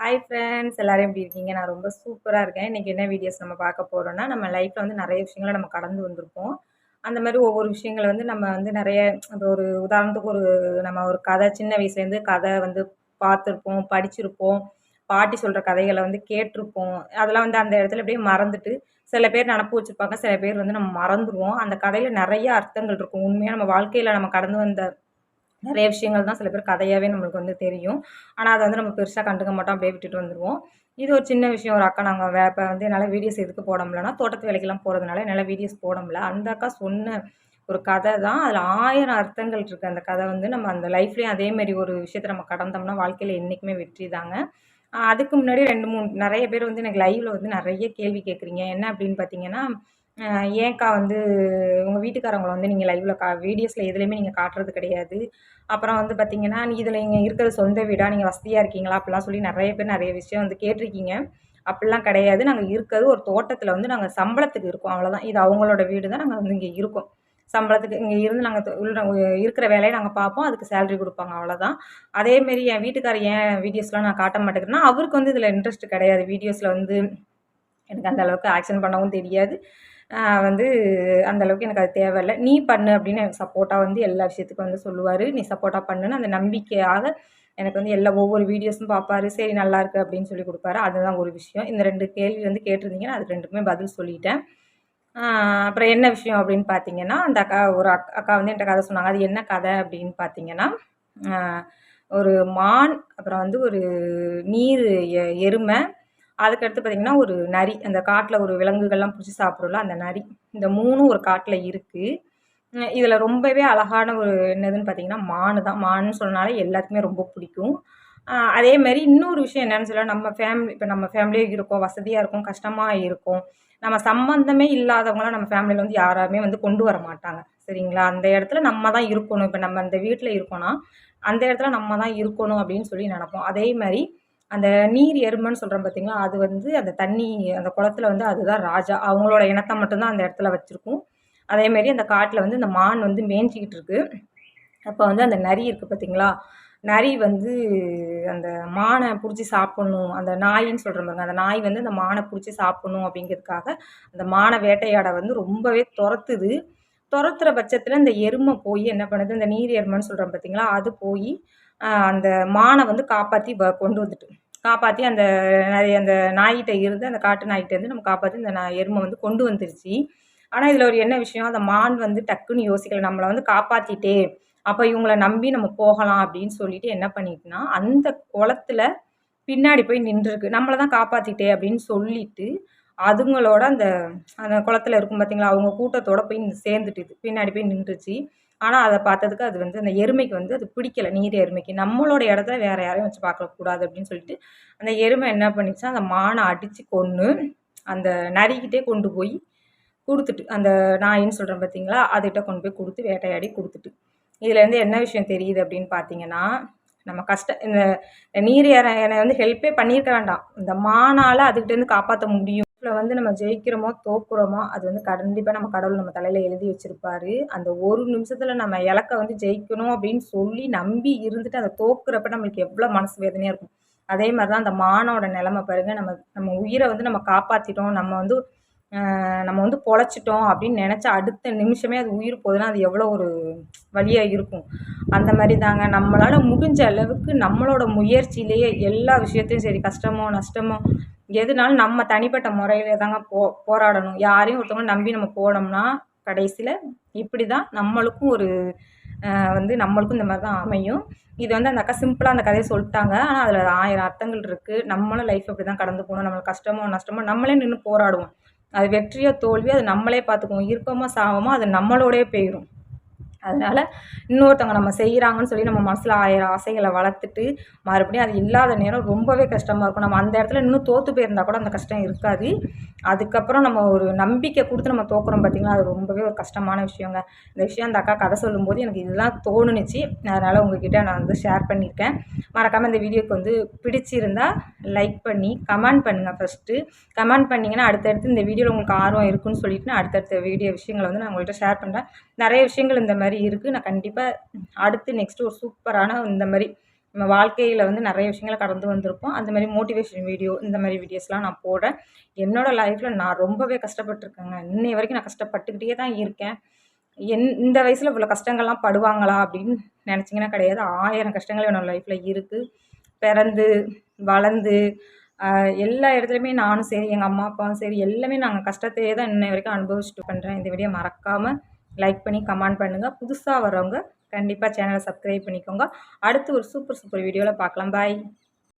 Hi friends எல்லாரும் எப்படி இருக்கீங்க? நான் ரொம்ப சூப்பரா இருக்கேன். இன்னைக்கு என்ன வீடியோஸ் நம்ம பார்க்க போறோம்னா, நம்ம லைஃப்ல வந்து நெறைய விஷயங்கள நம்ம கடந்து வந்திருப்போம். அந்த மாரி ஒவ்வொரு விஷயங்கள வந்து நம்ம வந்து நெறைய இப்போ ஒரு உதாரணத்துக்கு நம்ம ஒரு கதை சின்ன வயசுலேருந்து கதை வந்து பார்த்துருப்போம், படிச்சிருப்போம். பாட்டி சொல்ற கதைகள வந்து கேட்டுருப்போம். அதெல்லாம் வந்து அந்த இடத்துல அப்படியே மறந்துட்டு, சில பேர் நெனப்பு வச்சிருப்பாங்க, சில பேர் வந்து நம்ம மறந்துருவோம். அந்த கதையில நெறைய அர்த்தங்கள் இருக்கும். உண்மையா நம்ம வாழ்க்கையில நம்ம கடந்து வந்த நெறைய விஷயங்கள் தான் சில பேர் கதையாவே நம்மளுக்கு வந்து தெரியும். ஆனா, அத வந்து நம்ம பெருசா கண்டுக்க மாட்டோம். அப்படியே விட்டுட்டு வந்துருவோம். இது ஒரு சின்ன விஷயம். ஒரு அக்கா நாங்க இப்ப வந்து என்னால வீடியோஸ் எதுக்கு போட முடியலன்னா, தோட்டத்து வேலைக்கெல்லாம் போறதுனால என்னால வீடியோஸ் போட முடியல. அந்த அக்கா சொன்ன ஒரு கதை தான். அதில 1000 அர்த்தங்கள் இருக்கு. அந்த கதை வந்து நம்ம அந்த லைஃப்லயும் அதே மாரி ஒரு விஷயத்த நம்ம கடந்தோம்னா, வாழ்க்கையில என்னைக்குமே வெற்றி தாங்க. அதுக்கு முன்னாடி 2, 3 நெறைய பேர் வந்து எனக்கு லைவ்ல வந்து நெறைய கேள்வி கேட்குறீங்க. என்ன அப்படின்னு பார்த்தீங்கன்னா, அ ஏன்க்கா வந்து உங்க வீட்டுக்காரவங்கள வந்து நீங்க லைவ்ல வீடியோஸ்ல எதுலயுமே நீங்க காட்டுறது கிடையாது. அப்புறம் வந்து பார்த்தீங்கன்னா, இதில நீங்க இருக்கிறது சொந்த வீடா? நீங்க வசதியா இருக்கீங்களா? அப்படிலாம் சொல்லி நெறைய பேர் நெறைய விஷயம் வந்து கேட்டிருக்கீங்க. அப்படிலாம் கிடையாது. நாங்க இருக்கிறது ஒரு தோட்டத்தில வந்து நாங்க சம்பளத்துக்கு இருக்கோம். அவ்வளோதான். இது அவங்களோட வீடு தான். நாங்க வந்து இங்க இருக்கோம். சம்பளத்துக்கு இங்க இருந்து நாங்க உள்ள இருக்கிற வேலைய நாங்க பார்ப்போம். அதுக்கு சேலரி குடுப்பாங்க அவ்வளோதான். அதேமாரி என் வீட்டுக்காரர் ஏன் வீடியோஸ்லாம் நான் காட்ட மாட்டேங்கிறேன்னா, அவருக்கு வந்து இதில இன்ட்ரெஸ்ட் கிடையாது. வீடியோஸ்ல வந்து எனக்கு அந்த அளவுக்கு ஆக்ஷன் பண்ணவும் தெரியாது. வந்து அந்த அளவுக்கு எனக்கு அது தேவையில்ல. "நீ பண்ணு" அப்படின்னு எனக்கு சப்போர்ட்டா வந்து எல்லா விஷயத்துக்கும் வந்து சொல்லுவாரு. "நீ சப்போர்ட்டா பண்ணுன்னு" அந்த நம்பிக்கையாக எனக்கு வந்து ஒவ்வொரு வீடியோஸும் பார்ப்பாரு. "சரி நல்லாயிருக்கு" அப்படின்னு சொல்லி குடுப்பாரு. அதுதான் ஒரு விஷயம். இந்த 2 கேள்வி வந்து கேட்டிருந்தீங்க. நான் அதுக்கு 2க்குமே பதில் சொல்லிட்டேன். ஆ அப்புறம் என்ன விஷயம் அப்படின்னு பார்த்தீங்கன்னா, அந்த அக்கா ஒரு அக்கா வந்து என்ட்ட கதை சொன்னாங்க. அது என்ன கதை அப்படின்னு பார்த்தீங்கன்னா, அ ஒரு மான், அப்புறம் வந்து ஒரு நீர் எருமை, அதுக்கடுத்து பார்த்தீங்கன்னா, ஒரு நரி. அந்த காட்டுல ஒரு விலங்குகள்லாம் புடிச்சு சாப்பிடும்ல, அந்த நரி. இந்த 3ம் ஒரு காட்டுல இருக்கு. இதுல ரொம்பவே அழகான ஒரு என்னதுன்னு பார்த்தீங்கன்னா, மானு தான். மானுன்னு சொன்னனாலே எல்லாத்துக்குமே ரொம்ப பிடிக்கும். அதே மாரி இன்னொரு விஷயம் என்னன்னு சொல்ல, நம்ம ஃபேமிலி இப்ப நம்ம ஃபேமிலியே இருக்கோம், வசதியா இருக்கோம், கஷ்டமா இருக்கும். நம்ம சம்மந்தமே இல்லாதவங்கள நம்ம ஃபேமிலில வந்து யாராலுமே வந்து கொண்டு வர மாட்டாங்க. சரிங்களா? அந்த இடத்துல நம்ம தான் இருக்கணும். இப்ப நம்ம அந்த வீட்ல இருக்கோம்னா, அந்த இடத்துல நம்ம தான் இருக்கணும் அப்படின்னு சொல்லி நெனைப்போம். அதே மாரி அந்த நீர் எருமைன்னு சொல்றோம் பார்த்தீங்களா, அது வந்து அந்த தண்ணி அந்த குளத்துல வந்து அதுதான் ராஜா. அவங்களோட இனத்த மட்டும் தான் அந்த இடத்துல வச்சிருக்கும். அதேமாரி அந்த காட்டுல வந்து இந்த மான் வந்து மேய்ஞ்சுகிட்டு இருக்கு. அப்ப வந்து அந்த நரி இருக்கு பார்த்தீங்களா, நரி வந்து அந்த மான புடிச்சு சாப்பிடணும். அந்த நாயின்னு சொல்றோம் பாருங்க, அந்த நாய் வந்து அந்த மான புடிச்சு சாப்பிடணும் அப்படிங்கிறதுக்காக, அந்த மான வேட்டையாட வந்து ரொம்பவே தொரத்துது. தொரத்துற பட்சத்துல இந்த எருமை போயி என்ன பண்ணுது, இந்த நீர் எருமைன்னு சொல்றோம் பார்த்தீங்களா, அது போயி அந்த மான வந்து காப்பாத்தி கொண்டு வந்துட்டு. காப்பாத்தி அந்த அந்த நாய்கிட்ட இருந்து அந்த காட்டு நாய்கிட்ட இருந்து நம்ம காப்பாத்தி இந்த எருமை வந்து கொண்டு வந்துருச்சு. ஆனா, இதுல ஒரு என்ன விஷயம், அந்த மான் வந்து டக்குன்னு யோசிக்கல. நம்மள வந்து காப்பாத்திட்டே, அப்ப இவங்கள நம்பி நம்ம போகலாம் அப்படின்னு சொல்லிட்டு என்ன பண்ணிட்டுன்னா, அந்த குளத்துல பின்னாடி போய் நின்றுருக்கு. நம்மள தான் காப்பாத்திட்டே அப்படின்னு சொல்லிட்டு, அதுங்களோட அந்த அந்த குளத்துல இருக்கும் பார்த்தீங்களா, அவங்க கூட்டத்தோட போய் சேர்ந்துட்டுது. பின்னாடி போய் நின்றுச்சு. ஆனா, அத பார்த்ததுக்கு அது வந்து அந்த எருமைக்கு வந்து அது பிடிக்கல. நீர் எருமைக்கு. நம்மளோட இடத்துல வேற யாரையும் வச்சு பார்க்கக்கூடாது அப்படின்னு சொல்லிட்டு, அந்த எருமை என்ன பண்ணிச்சுன்னா, அந்த மான அடிச்சு கொன்னு, அந்த நரிக்கிட்டயே கொண்டு போய் குடுத்துட்டு. அந்த நாயின்னு சொல்றேன் பார்த்தீங்களா, அதுகிட்ட கொண்டு போய் குடுத்து வேட்டையாடி குடுத்துட்டு. இதுலேருந்து என்ன விஷயம் தெரியுது அப்படின்னு பார்த்தீங்கன்னா, நம்ம இந்த நீர் யானை வந்து ஹெல்ப்பே பண்ணியிருக்க வேண்டாம். இந்த மானால அதுகிட்டேருந்து காப்பாத்த முடியும். இதுல வந்து நம்ம ஜெயிக்கிறோமோ, தோக்குறோமோ, அது வந்து கண்டிப்பா நம்ம கடவுள் நம்ம தலையில எழுதி வச்சிருப்பாரு. அந்த ஒரு நிமிஷத்துல நம்ம இலக்க வந்து ஜெயிக்கணும் அப்படின்னு சொல்லி நம்பி இருந்துட்டு, அத தோக்குறப்ப நம்மளுக்கு எவ்வளோ மனசு வேதனையா இருக்கும். அதே மாரி தான் அந்த மானோட நெலைமை பாருங்க. நம்ம நம்ம உயிர வந்து நம்ம காப்பாத்திட்டோம். நம்ம வந்து பொழச்சுட்டோம் அப்படின்னு நெனச்ச அடுத்த நிமிஷமே அது உயிர் போகுதுன்னா, அது எவ்வளோ ஒரு வலியா இருக்கும். அந்த மாரி தாங்க நம்மளால முடிஞ்ச அளவுக்கு நம்மளோட முயற்சியிலேயே எல்லா விஷயத்தையும் சரி கஷ்டமோ, நஷ்டமோ எதுனாலும் நம்ம தனிப்பட்ட முறையில தாங்க போராடணும். யாரையும் ஒருத்தவங்கள நம்பி நம்ம போனோம்னா, கடைசில இப்படிதான் நம்மளுக்கும் ஒரு நம்மளுக்கும் இந்த மாரி தான் அமையும். இது வந்து அந்த அக்கா சிம்பிளா அந்த கதைய சொல்ட்டாங்க. ஆனா, அதில 1000 அர்த்தங்கள் இருக்கு. நம்மளும் லைஃப் இப்படிதான் கடந்து போணும். நம்மளுக்கு கஷ்டமோ, நஷ்டமோ நம்மளே நின்னு போராடுவோம். அது வெற்றியோ, தோல்வியோ அது நம்மளே பார்த்துக்குவோம். இருக்கோமோ, சாவோமோ அது நம்மளோடயே போயிரும். அதனால இன்னொருத்தவங்க நம்ம செய்றாங்கன்னு சொல்லி நம்ம மனசுல 1000 ஆசைகள வளர்த்துட்டு, மறுபடியும் அது இல்லாத நேரம் ரொம்பவே கஷ்டமா இருக்கும். நம்ம அந்த இடத்துல இன்னும் தோத்து போயிருந்தா கூட அந்த கஷ்டம் இருக்காது. அதுக்கப்புறம் நம்ம ஒரு நம்பிக்கை குடுத்து நம்ம தோக்குறோம் பார்த்தீங்களா, அது ரொம்பவே ஒரு கஷ்டமான விஷயங்க. இந்த விஷயம் அந்த அக்கா கதை சொல்லும்போது எனக்கு இதுதான் தோணுனுச்சு. அதனால உங்ககிட்ட நான் வந்து ஷேர் பண்ணியிருக்கேன். மறக்காம இந்த வீடியோக்கு வந்து பிடிச்சிருந்தா லைக் பண்ணி, கமெண்ட் பண்ணுங்க ஃபர்ஸ்ட்டு. கமெண்ட் பண்ணீங்கன்னா, அடுத்தடுத்து இந்த வீடியோல உங்களுக்கு ஆர்வம் இருக்குன்னு சொல்லிட்டு, நான் அடுத்தடுத்த விஷயங்கள வந்து நான் உங்கள்ட்ட ஷேர் பண்றேன். நெறைய விஷயங்கள் இந்த மாரி இருக்கு. நான் கண்டிப்பா அடுத்து நெக்ஸ்ட்டு ஒரு சூப்பரான இந்த மாரி நம்ம வாழ்க்கையில் வந்து நிறைய விஷயங்கள கடந்து வந்திருப்போம். அந்த மாதிரி மோட்டிவேஷன் வீடியோ இந்த மாதிரி வீடியோஸ்லாம் நான் போடுறேன். என்னோடய லைஃப்பில் நான் ரொம்பவே கஷ்டப்பட்டுருக்கேங்க. இன்னைய வரைக்கும் நான் கஷ்டப்பட்டுக்கிட்டே தான் இருக்கேன். இந்த வயசில் இவ்வளோ கஷ்டங்கள்லாம் படுவாங்களா அப்படின்னு நினச்சிங்கன்னா கிடையாது. 1000 கஷ்டங்கள் என்னோடய லைஃப்பில் இருக்குது. பிறந்து வளர்ந்து எல்லா இடத்துலையுமே நானும் சரி, எங்கள் அம்மா அப்பாவும் சரி எல்லாமே நாங்கள் கஷ்டத்தையே தான் இன்னை வரைக்கும் அனுபவிச்சுட்டு பண்ணுறேன். இந்த வீடியோ மறக்காமல் லைக் பண்ணி கமெண்ட் பண்ணுங்கள். புதுசாக வரவங்க கண்டிப்பாக சேனலை சப்ஸ்கிரைப் பண்ணிக்கோங்க. அடுத்து ஒரு சூப்பர் வீடியோவில் பார்க்கலாம். பாய்.